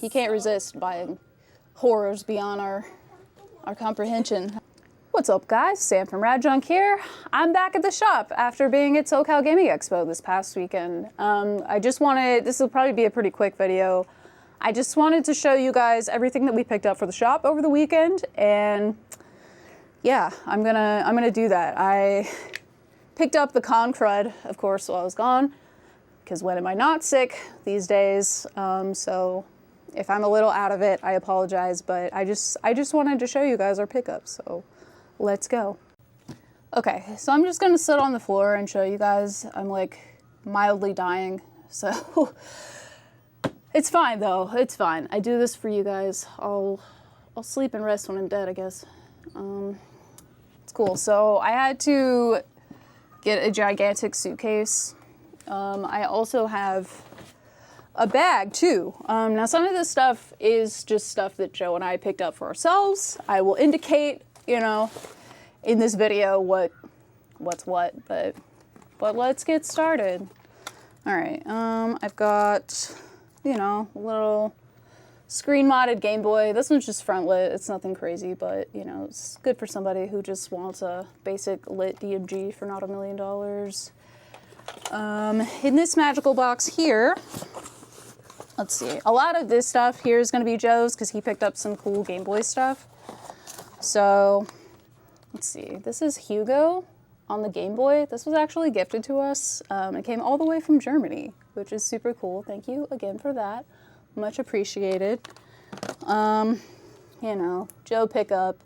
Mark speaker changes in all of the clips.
Speaker 1: he can't resist buying horrors beyond our comprehension. What's up, guys? Sam from Radjunk here. I'm back at the shop after being at SoCal Gaming Expo this past weekend. This will probably be a pretty quick video. I just wanted to show you guys everything that we picked up for the shop over the weekend, and yeah, I'm gonna do that. I picked up the con crud, of course, while I was gone, because when am I not sick these days? So if I'm a little out of it, I apologize, but I just wanted to show you guys our pickups, so let's go. Okay, so I'm just gonna sit on the floor and show you guys. I'm like mildly dying, so it's fine though, it's fine. I do this for you guys. I'll sleep and rest when I'm dead, I guess. It's cool. So I had to get a gigantic suitcase. I also have a bag too. Now some of this stuff is just stuff that Joe and I picked up for ourselves. I will indicate, you know, in this video what's what, but let's get started. All right, I've got, you know, a little screen modded Game Boy. This one's just front lit. It's nothing crazy, but you know, it's good for somebody who just wants a basic lit DMG for not $1 million. In this magical box here, let's see, a lot of this stuff here is going to be Joe's because he picked up some cool Game Boy stuff. So let's see, this is Hugo on the Game Boy. This was actually gifted to us. It came all the way from Germany, which is super cool. Thank you again for that. Much appreciated. You know, Joe pickup.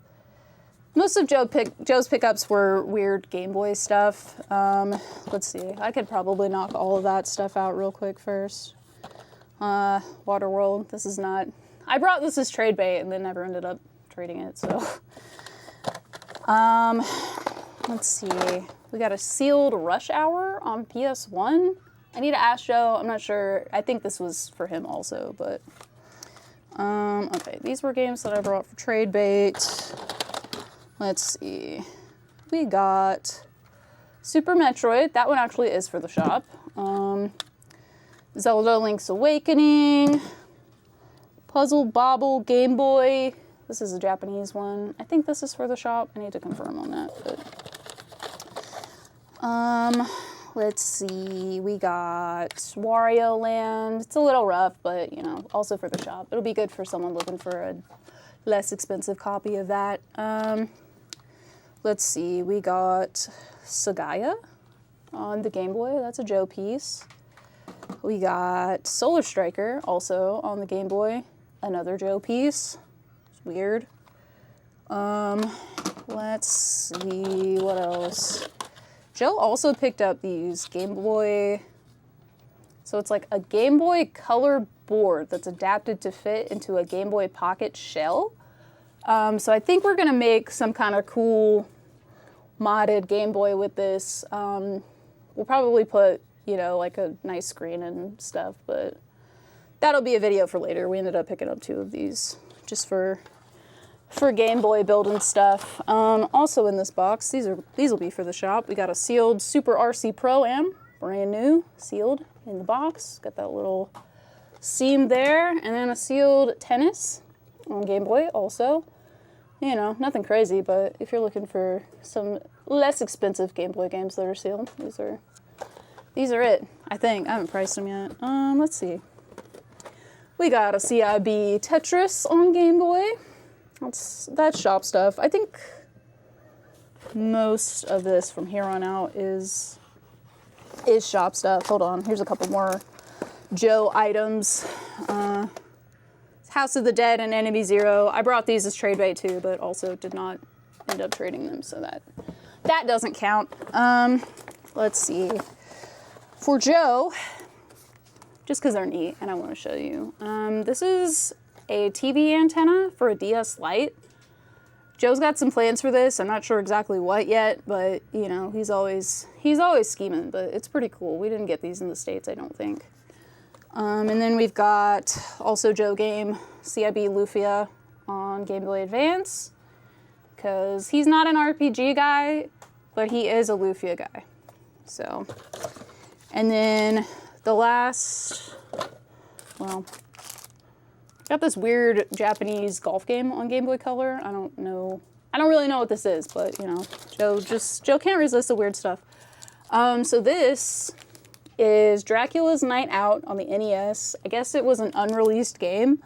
Speaker 1: Most of Joe's pickups were weird Game Boy stuff. Let's see, I could probably knock all of that stuff out real quick first. Waterworld, this is not, I brought this as trade bait and then never ended up trading it, so. Let's see, we got a sealed Rush Hour on PS1. I need to ask Joe, I'm not sure, I think this was for him also, but, okay, these were games that I brought for trade bait. Let's see, we got Super Metroid, that one actually is for the shop. Zelda Link's Awakening, Puzzle Bobble Game Boy. This is a Japanese one. I think this is for the shop. I need to confirm on that, but let's see. We got Wario Land. It's a little rough, but you know, also for the shop. It'll be good for someone looking for a less expensive copy of that. Let's see. We got Sagaya on the Game Boy. That's a Joe piece. We got Solar Striker, also on the Game Boy, another Joe piece. It's weird. Let's see, what else? Joe also picked up these Game Boy, so it's like a Game Boy Color board that's adapted to fit into a Game Boy Pocket shell. So I think we're gonna make some kind of cool modded Game Boy with this. We'll probably put, you know, like a nice screen and stuff, but that'll be a video for later. We ended up picking up 2 of these just for Game Boy building stuff. Also in this box, these will be for the shop. We got a sealed Super RC Pro-Am, brand new, sealed in the box. Got that little seam there, and then a sealed Tennis on Game Boy also. You know, nothing crazy, but if you're looking for some less expensive Game Boy games that are sealed, these are it, I think. I haven't priced them yet. Let's see. We got a CIB Tetris on Game Boy. That's shop stuff. I think most of this from here on out is shop stuff. Hold on, here's a couple more Joe items. House of the Dead and Enemy Zero. I brought these as trade bait too, but also did not end up trading them, so that doesn't count. Let's see. For Joe, just because they're neat and I want to show you, this is a TV antenna for a DS Lite. Joe's got some plans for this. I'm not sure exactly what yet, but you know, he's always scheming, but it's pretty cool. We didn't get these in the States, I don't think. And then we've got also Joe game CIB Lufia on Game Boy Advance, because he's not an RPG guy, but he is a Lufia guy. So, and then the last, well, Got this weird Japanese golf game on Game Boy Color. I don't know. I don't really know what this is, but you know, Joe can't resist the weird stuff. So this is Dracula's Night Out on the NES. I guess it was an unreleased game.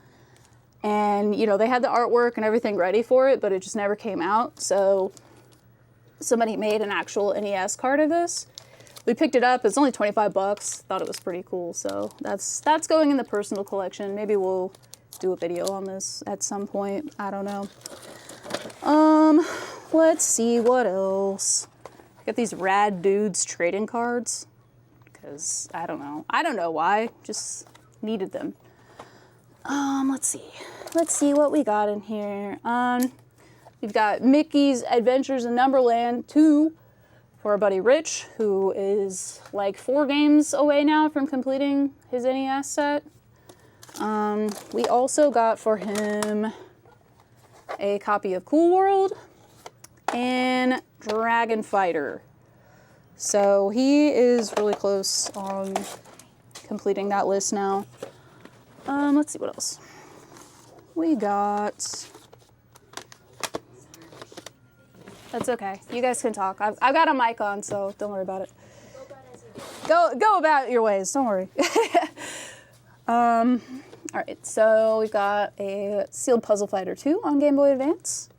Speaker 1: And, you know, they had the artwork and everything ready for it, but it just never came out. So somebody made an actual NES card of this. We picked it up. It's only 25 bucks. Thought it was pretty cool. So that's going in the personal collection. Maybe we'll do a video on this at some point. I don't know. Let's see what else. Got these rad dudes trading cards. Because I don't know. I don't know why. Just needed them. Let's see. Let's see what we got in here. We've got Mickey's Adventures in Numberland 2 for our buddy Rich, who is like 4 games away now from completing his NES set. We also got for him a copy of Cool World and Dragon Fighter. So he is really close on completing that list now. Let's see what else. We got... That's okay. You guys can talk. I've got a mic on, so don't worry about it. Go about your ways. Don't worry. All right, so we've got a Sealed Puzzle Fighter 2 on Game Boy Advance.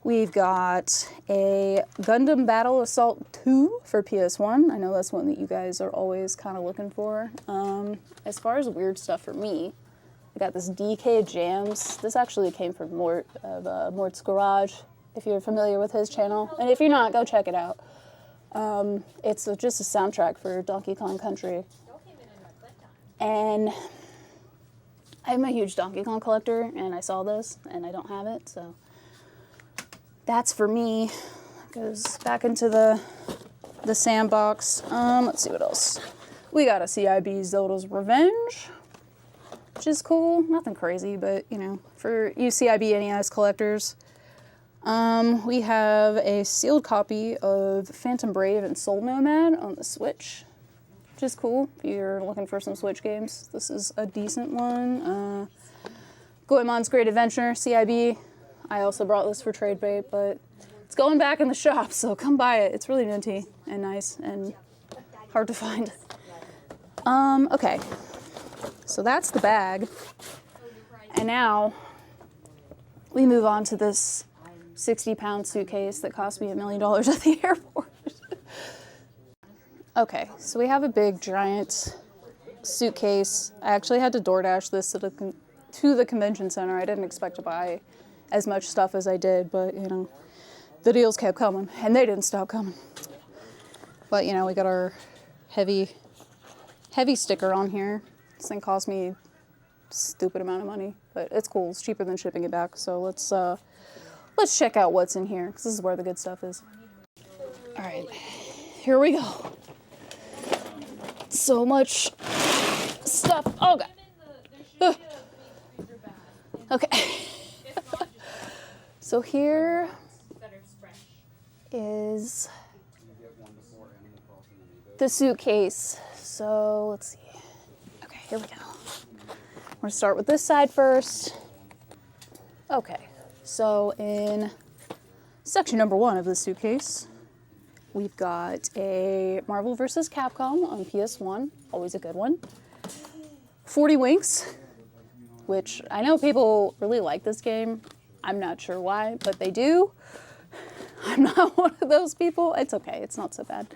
Speaker 1: We've got a Gundam Battle Assault 2 for PS1. I know that's one that you guys are always kind of looking for. As far as weird stuff for me, I got this DK Jams. This actually came from Mort of Mort's Garage, if you're familiar with his channel. And if you're not, go check it out. It's just a soundtrack for Donkey Kong Country. And I'm a huge Donkey Kong collector, and I saw this, and I don't have it, so that's for me. Goes back into the sandbox. Let's see what else. We got a CIB Zelda's Revenge, which is cool. Nothing crazy, but you know, for you CIB NES collectors. We have a sealed copy of Phantom Brave and Soul Nomad on the Switch, which is cool. If you're looking for some Switch games, this is a decent one. Goemon's Great Adventure, CIB. I also brought this for trade bait, but it's going back in the shop, so come buy it. It's really minty and nice and hard to find. Okay, so that's the bag. And now we move on to this 60-pound suitcase that cost me $1 million at the airport. Okay, so we have a big, giant suitcase. I actually had to DoorDash this to the convention center. I didn't expect to buy as much stuff as I did, but, you know, the deals kept coming, and they didn't stop coming. But, you know, we got our heavy sticker on here. This thing cost me a stupid amount of money, but it's cool. It's cheaper than shipping it back, so let's check out what's in here, because this is where the good stuff is. All right, here we go. So much stuff. Oh, God. Ugh. Okay. So here is the suitcase. So let's see. Okay, here we go. We're gonna start with this side first. Okay, so in section number 1 of the suitcase, we've got a Marvel vs. Capcom on PS1, always a good one. 40 Winks, which I know people really like this game. I'm not sure why, but they do. I'm not one of those people. It's okay, it's not so bad.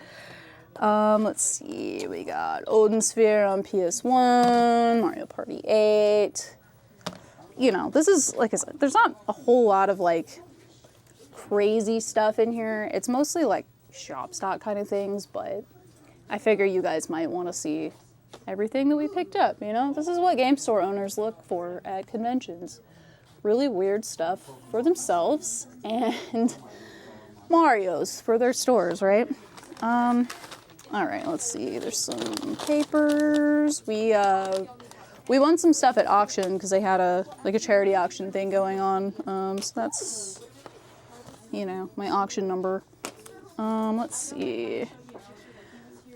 Speaker 1: Let's see, we got Odin Sphere on PS1, Mario Party 8. You know, this is, like I said, there's not a whole lot of, like, crazy stuff in here. It's mostly, like, shop stock kind of things, but I figure you guys might want to see everything that we picked up, you know? This is what game store owners look for at conventions. Really weird stuff for themselves and Mario's for their stores, right? All right, let's see. There's some papers. We won some stuff at auction because they had a charity auction thing going on. So that's, you know, my auction number. Let's see.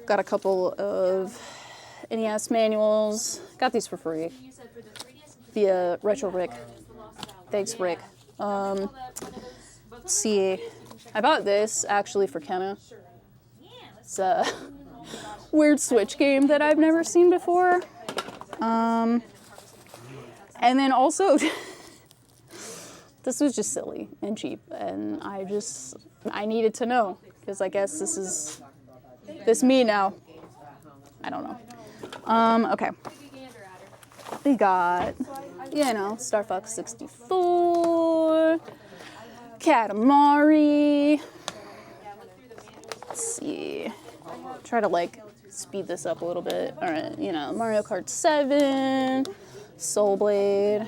Speaker 1: Got a couple of NES manuals. Got these for free. via Retro Rick. Thanks, Rick. Let's see. I bought this actually for Kenna. It's a weird Switch game that I've never seen before. And then also, this was just silly and cheap, and I needed to know, because I guess this is me now. I don't know. Okay. We got, Star Fox 64, Katamari. Let's see. Try to speed this up a little bit. All right, Mario Kart 7, Soul Blade.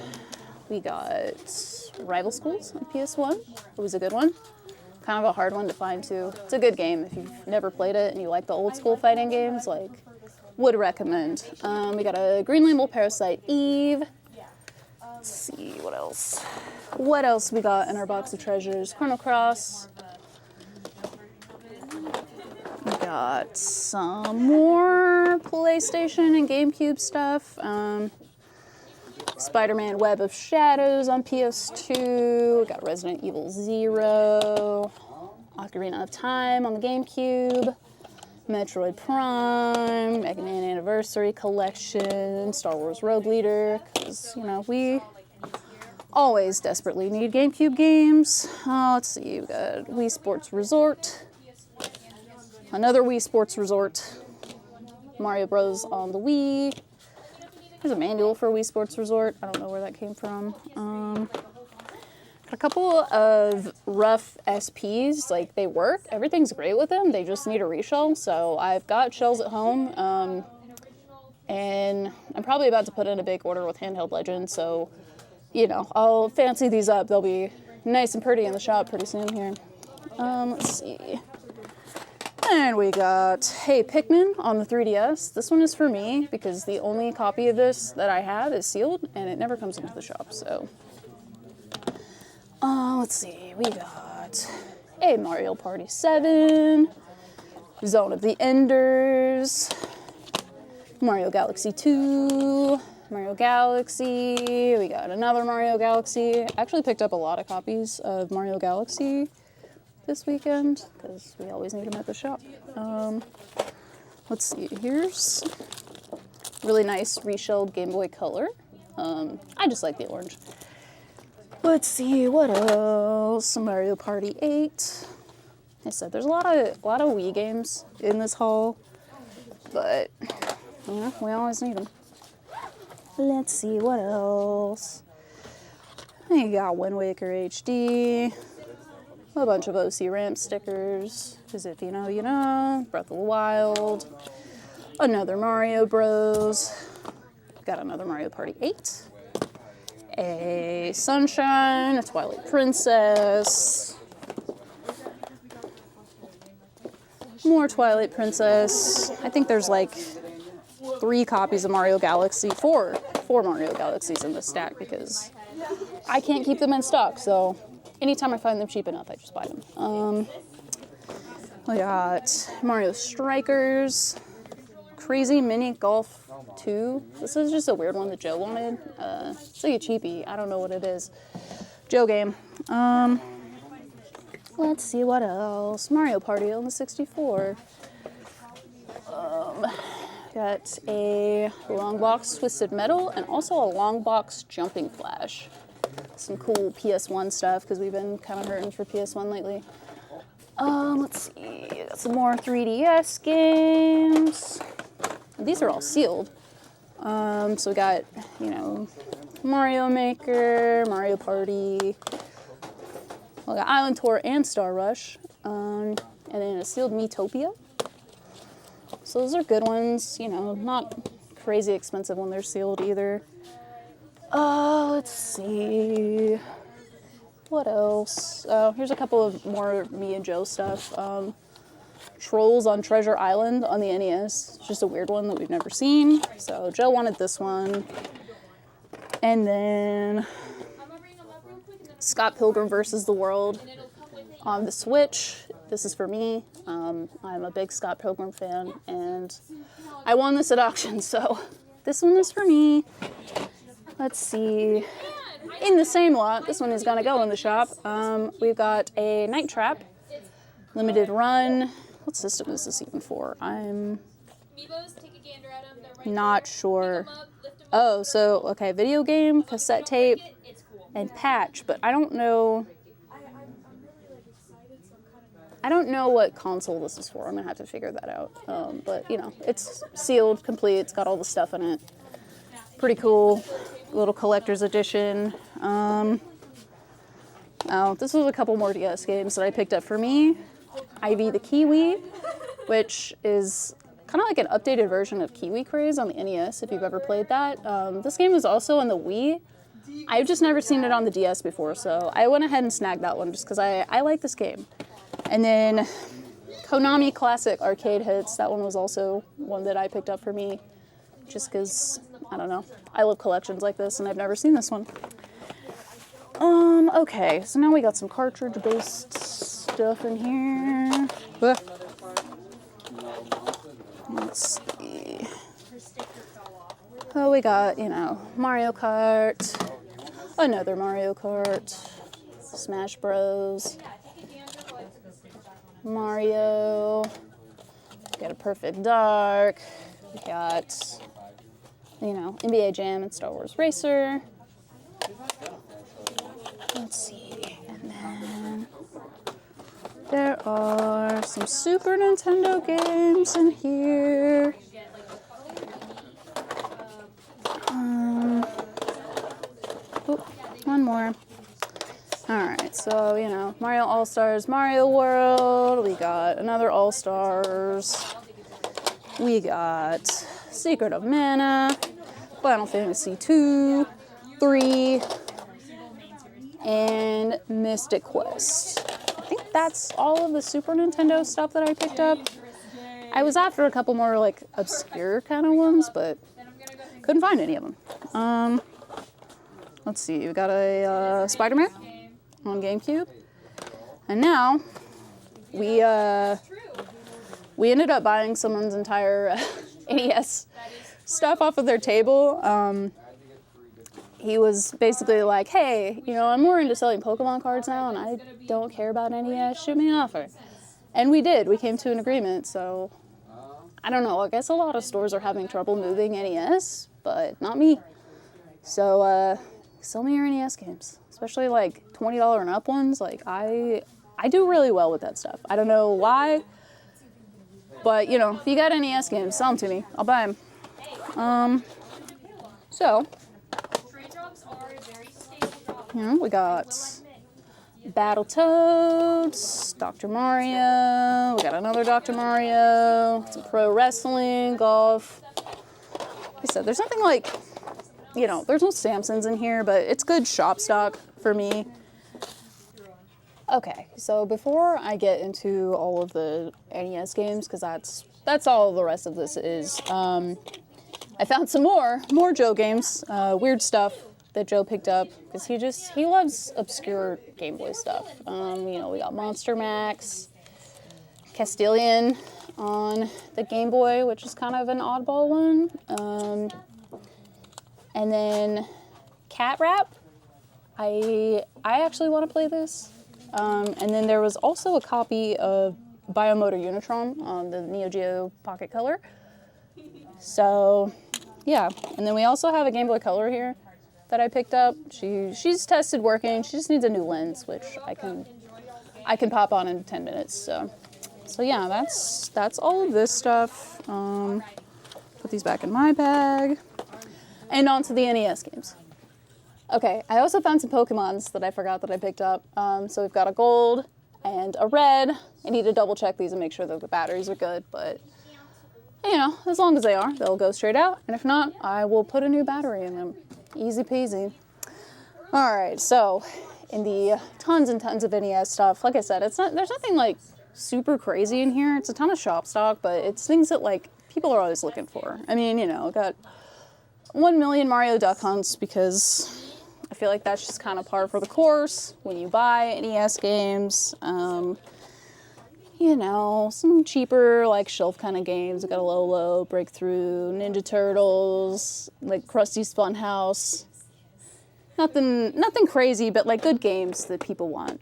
Speaker 1: We got Rival Schools on PS1. It was a good one. Kind of a hard one to find too. It's a good game if you've never played it and you like the old school fighting games. Would recommend. We got a Green Label Parasite Eve. Let's see, what else? What else we got in our box of treasures? Chrono Cross. We got some more PlayStation and GameCube stuff. Spider-Man Web of Shadows on PS2. We got Resident Evil 0. Ocarina of Time on the GameCube. Metroid Prime, Mega Man Anniversary Collection, Star Wars Rogue Leader, because, we always desperately need GameCube games. Let's see, we got Wii Sports Resort, another Wii Sports Resort, Mario Bros. On the Wii. There's a manual for Wii Sports Resort. I don't know where that came from. A couple of rough SPs, they work. Everything's great with them. They just need a reshell. So I've got shells at home, and I'm probably about to put in a big order with Handheld Legends. So, I'll fancy these up. They'll be nice and pretty in the shop pretty soon here. Let's see. And we got, hey, Pikmin on the 3DS. This one is for me because the only copy of this that I have is sealed and it never comes into the shop, so. Let's see, we got a Mario Party 7, Zone of the Enders, Mario Galaxy 2, Mario Galaxy, we got another Mario Galaxy. I actually picked up a lot of copies of Mario Galaxy this weekend, because we always need them at the shop. Let's see, here's really nice reshelled Game Boy Color. I just like the orange. Let's see, what else? Mario Party 8. I said there's a lot of Wii games in this haul, but we always need them. Let's see, what else? I got Wind Waker HD, a bunch of OC Ramp stickers, because if you know, you know. Breath of the Wild, another Mario Bros. Got another Mario Party 8. A Sunshine, a Twilight Princess, more Twilight Princess. I think there's 3 copies of Mario Galaxy, four Mario Galaxies in this stack because I can't keep them in stock, so anytime I find them cheap enough, I just buy them. We got Mario Strikers, Crazy Mini Golf 2. This is just a weird one that Joe wanted. It's a cheapie. I don't know what it is. Joe game. Let's see what else. Mario Party on the 64. Got a long box Twisted Metal and also a long box Jumping Flash. Some cool PS1 stuff because we've been kind of hurting for PS1 lately. Let's see. Got some more 3DS games. These are all sealed. So we got, Mario Maker, Mario Party. We got Island Tour and Star Rush. And then a sealed Miitopia. So those are good ones, not crazy expensive when they're sealed either. Let's see. What else? Here's a couple of more me and Joe stuff. Trolls on Treasure Island on the NES. It's just a weird one that we've never seen. So Joe wanted this one. And then Scott Pilgrim vs. the World on the Switch. This is for me. I'm a big Scott Pilgrim fan, and I won this at auction, so this one is for me. Let's see. In the same lot, this one is gonna go in the shop. We've got a Night Trap, limited run. What system is this even for? I'm not sure. Oh, so, okay, video game, cassette tape, and patch, but I don't know. I don't know what console this is for. I'm gonna have to figure that out. But, you know, it's sealed, complete, it's got all the stuff in it. Pretty cool. Little collector's edition. Oh, this was a couple more DS games that I picked up for me. Ivy the Kiwi, which is kind of like an updated version of Kiwi Craze on the NES, if you've ever played that. This game is also on the Wii. I've just never seen it on the DS before, so I went ahead and snagged that one just because I like this game. And then Konami Classic Arcade Hits, that one was also one that I picked up for me, just because, I don't know, I love collections like this, and I've never seen this one. Okay, so now we got some cartridge-based stuff in here. Let's see. Oh, we got, you know, Mario Kart, another Mario Kart, Smash Bros, Mario, got a Perfect Dark, we got, you know, NBA Jam and Star Wars Racer. Let's see, and then there are some Super Nintendo games in here. One more. Alright, so, you know, Mario All-Stars, Mario World, we got another All-Stars, we got Secret of Mana, Final Fantasy 2, 3, and Mystic Quest. I think that's all of the Super Nintendo stuff that I picked up. I was after a couple more, like, obscure kind of ones, but couldn't find any of them. Let's see, we got a Spider-Man on GameCube. And now, we ended up buying someone's entire NES stuff off of their table. He was basically like, hey, you know, I'm more into selling Pokemon cards now, and I don't care about NES, shoot me an offer. And we did, we came to an agreement, so I don't know, I guess a lot of stores are having trouble moving NES, but not me. So, sell me your NES games, especially like $20 and up ones. Like I do really well with that stuff. I don't know why, but you know, if you got NES games, sell them to me. I'll buy them. So, you know, we got Battletoads, Dr. Mario, we got another Dr. Mario, some pro wrestling, golf. Like I said, there's nothing like, you know, there's no Samsons in here, but it's good shop stock for me. Okay, so before I get into all of the NES games, because that's all the rest of this is, I found some more Joe games, weird stuff that Joe picked up, because he loves obscure Game Boy stuff. You know, we got Monster Max, Castilian on the Game Boy, which is kind of an oddball one. And then Cat Rap. I actually want to play this. And then there was also a copy of Biomotor Unitron on the Neo Geo Pocket Color. So, yeah. And then we also have a Game Boy Color here that I picked up. She's tested working. She just needs a new lens, which I can pop on in 10 minutes. So yeah, that's all of this stuff. Put these back in my bag. And on to the NES games. Okay, I also found some Pokemons that I forgot that I picked up. So we've got a gold and a red. I need to double check these and make sure that the batteries are good, but you know, as long as they are, they'll go straight out. And if not, I will put a new battery in them. Easy peasy. All right, so in the tons and tons of NES stuff, like I said, there's nothing like super crazy in here. It's a ton of shop stock, but it's things that like people are always looking for. I mean, you know, got 1 million Mario Duck Hunts because I feel like that's just kind of par for the course when you buy NES games. You know, some cheaper like shelf kind of games. We got a Lolo, Breakthrough, Ninja Turtles, like Krusty's Funhouse. Nothing crazy, but like good games that people want.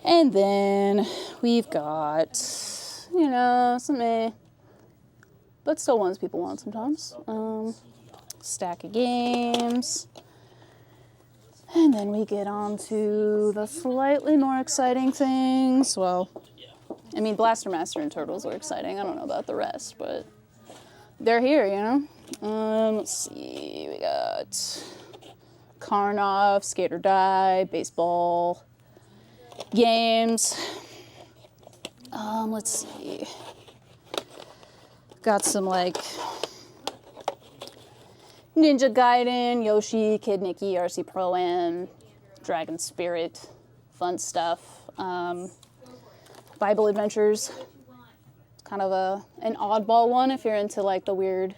Speaker 1: And then we've got, some but still ones people want sometimes. Stack of games. And then we get on to the slightly more exciting things. Well, I mean, Blaster Master and Turtles are exciting. I don't know about the rest, but they're here, let's see, we got Karnov, Skate or Die, baseball games. Let's see. Got some like Ninja Gaiden, Yoshi, Kid Nicky, RC Pro-Am, Dragon Spirit, fun stuff. Bible Adventures. It's kind of an oddball one if you're into like the weird,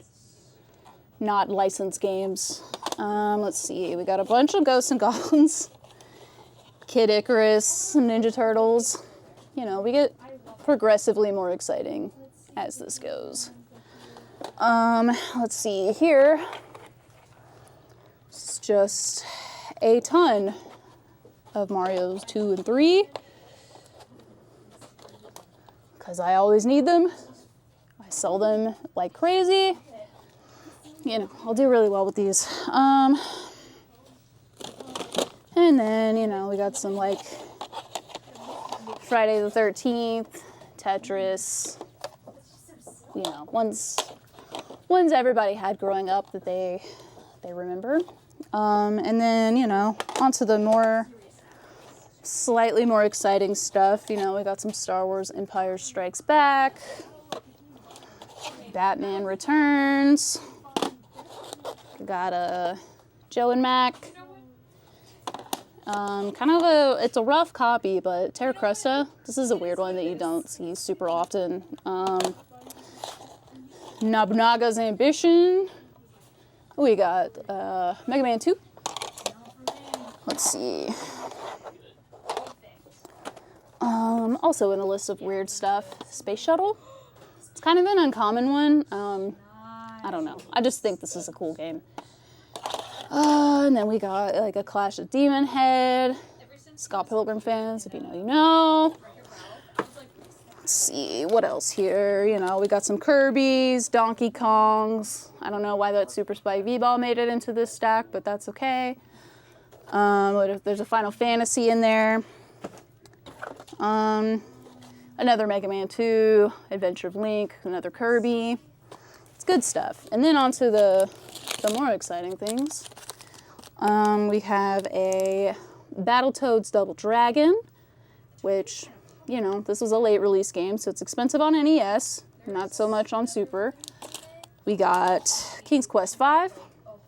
Speaker 1: not licensed games. Let's see, we got a bunch of Ghosts and Goblins, Kid Icarus, some Ninja Turtles. We get progressively more exciting as this goes. Let's see here. It's just a ton of Mario's 2 and 3. Because I always need them. I sell them like crazy. I'll do really well with these. And then, we got some like Friday the 13th, Tetris, ones everybody had growing up that they remember. And then, onto the slightly more exciting stuff. We got some Star Wars Empire Strikes Back, Batman Returns, got a Joe and Mac. It's a rough copy, but Terra Crusta, this is a weird one that you don't see super often. Nobunaga's Ambition. We got Mega Man 2. Let's see. Also in a list of weird stuff, Space Shuttle. It's kind of an uncommon one. I don't know. I just think this is a cool game. And then we got like a Clash of Demon Head. Scott Pilgrim fans, if you know, you know. Let's see, what else here? We got some Kirby's, Donkey Kongs. I don't know why that Super Spike V-Ball made it into this stack, but that's okay. There's a Final Fantasy in there. Another Mega Man 2, Adventure of Link, another Kirby. It's good stuff. And then on to the more exciting things. We have a Battletoads Double Dragon, which, this was a late release game, so it's expensive on NES, not so much on Super. We got King's Quest V,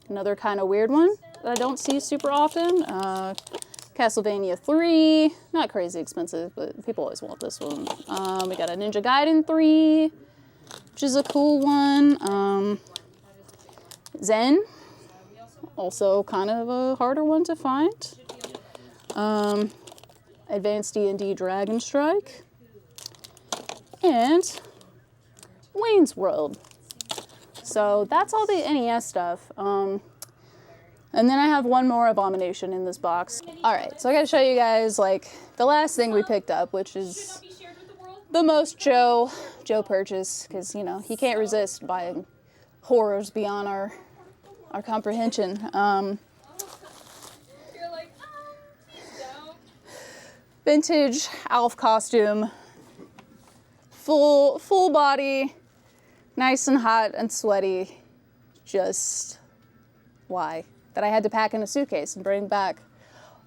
Speaker 1: another kind of weird one that I don't see super often. Castlevania 3, not crazy expensive, but people always want this one. We got a Ninja Gaiden 3, which is a cool one. Zen, also kind of a harder one to find. Advanced D&D Dragon Strike. And Wayne's World. So that's all the NES stuff. And then I have one more abomination in this box. All right, so I gotta show you guys like the last thing we picked up, which is the most Joe purchase, because he can't resist buying horrors beyond our comprehension. Vintage Alf costume, full body, nice and hot and sweaty. Just why? That I had to pack in a suitcase and bring back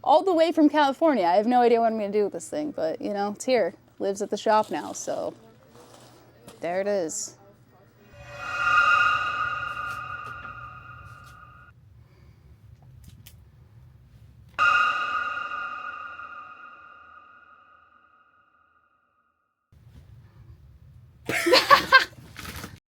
Speaker 1: all the way from California. I have no idea what I'm going to do with this thing, but it's here. Lives at the shop now, so there it is.